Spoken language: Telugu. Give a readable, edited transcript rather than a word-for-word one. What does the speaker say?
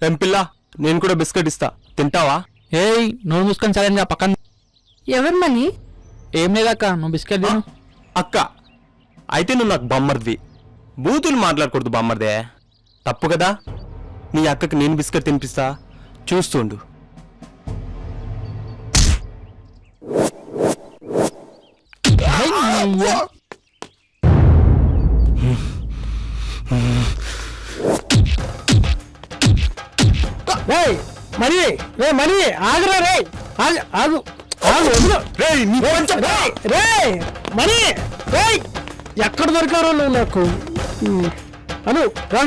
పెంపిల్లా నేను కూడా బిస్కెట్ ఇస్తా, తింటావా? ఏయ్ నోరు మూసుకొని సడన్ గా పక్కన. ఎవరు మనీ? ఏం లేదక్క, నువ్వు బిస్కెట్ తిను. అక్క అయితే నువ్వు నాకు బొమ్మర్ది, బూతులు మాట్లాడకూడదు బొమ్మర్దే, తప్పు కదా. నీ అక్కకి నేను బిస్కెట్ తినిపిస్తా, చూస్తుండు. మనీ రే, మనీ ఆగురా రే, ఆగు ఆగు ఆగు, వదిలు. రేయ్, నీ కొంచెం రే మనీ, రే ఎక్కడ దొరికారో నువ్వు నాకు. అను రా.